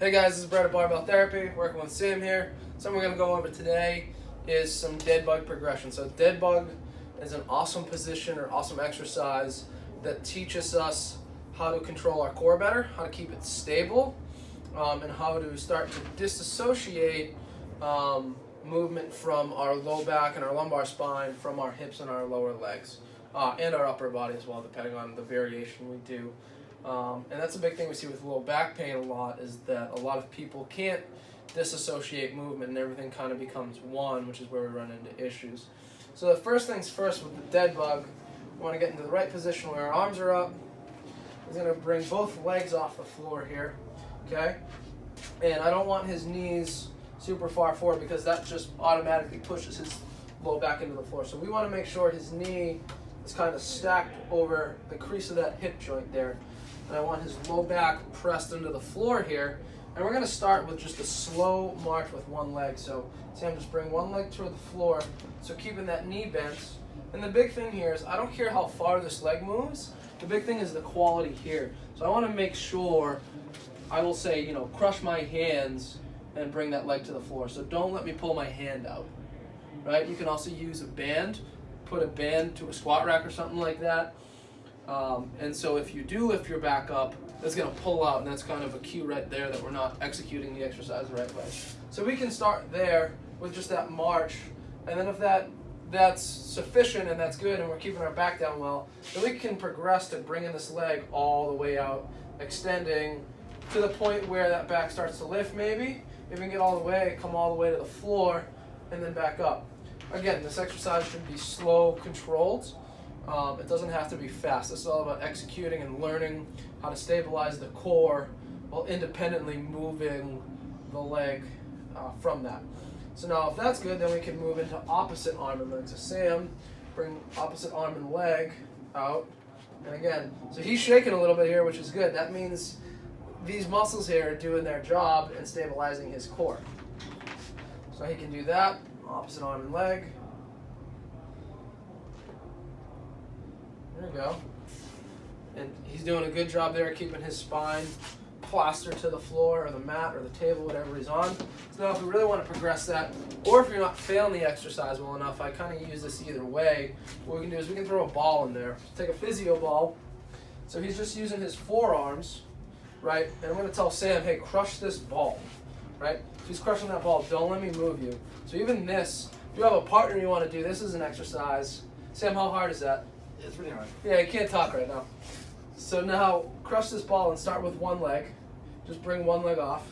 Hey guys, this is Brett at Barbell Therapy, working with Sam here. Something we're going to go over today is some DeadBug progression. So DeadBug is an awesome position or awesome exercise that teaches us how to control our core better, how to keep it stable, and how to start to disassociate movement from our low back and our lumbar spine from our hips and our lower legs, and our upper body as well, depending on the variation we do. And that's a big thing we see with low back pain a lot, is that a lot of people can't disassociate movement and everything kind of becomes one, which is where we run into issues. So the first things first with the DeadBug, we want to get into the right position where our arms are up. He's going to bring both legs off the floor here, okay? And I don't want his knees super far forward because that just automatically pushes his low back into the floor. So we want to make sure his knee is kind of stacked over the crease of that hip joint there. And I want his low back pressed into the floor here. And we're going to start with just a slow march with one leg. So Sam, just bring one leg toward the floor, so keeping that knee bent. And the big thing here is I don't care how far this leg moves. The big thing is the quality here. So I want to make sure, I will say, crush my hands and bring that leg to the floor. So don't let me pull my hand out, right? You can also use a band, put a band to a squat rack or something like that. And so if you do lift your back up, it's going to pull out, and that's kind of a cue right there that we're not executing the exercise the right way. So we can start there with just that march, and then if that's sufficient and that's good and we're keeping our back down well, then we can progress to bringing this leg all the way out, extending to the point where that back starts to lift maybe. If we can get all the way, come all the way to the floor, and then back up. Again, this exercise should be slow, controlled. It doesn't have to be fast. This is all about executing and learning how to stabilize the core while independently moving the leg from that. So now if that's good, then we can move into opposite arm and leg. So Sam, bring opposite arm and leg out. And again, so he's shaking a little bit here, which is good. That means these muscles here are doing their job in stabilizing his core. So he can do that, opposite arm and leg. There we go. And he's doing a good job there keeping his spine plastered to the floor or the mat or the table, whatever he's on. So now if we really want to progress that, or if you're not failing the exercise well enough, I kind of use this either way. What we can do is we can throw a ball in there. Take a physio ball. So he's just using his forearms, right? And I'm going to tell Sam, hey, crush this ball, right? So he's crushing that ball. Don't let me move you. So even this, if you have a partner you want to do, this is an exercise. Sam, how hard is that? It's pretty hard. Yeah, you can't talk right now. So now, crush this ball and start with one leg. Just bring one leg off,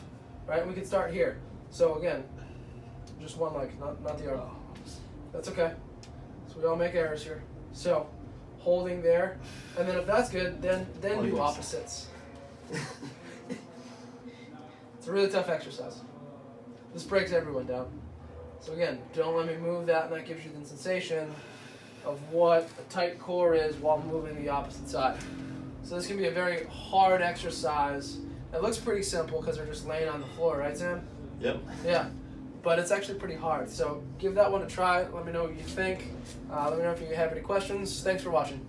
right? And we can start here. So again, just one leg, not the other. That's okay. So we all make errors here. So, holding there, and then if that's good, then do opposites. It's a really tough exercise. This breaks everyone down. So again, don't let me move that, and that gives you the sensation of what a tight core is while moving the opposite side. So this can be a very hard exercise. It looks pretty simple because they're just laying on the floor, right, Sam? Yep. Yeah, but it's actually pretty hard. So give that one a try. Let me know what you think. Let me know if you have any questions. Thanks for watching.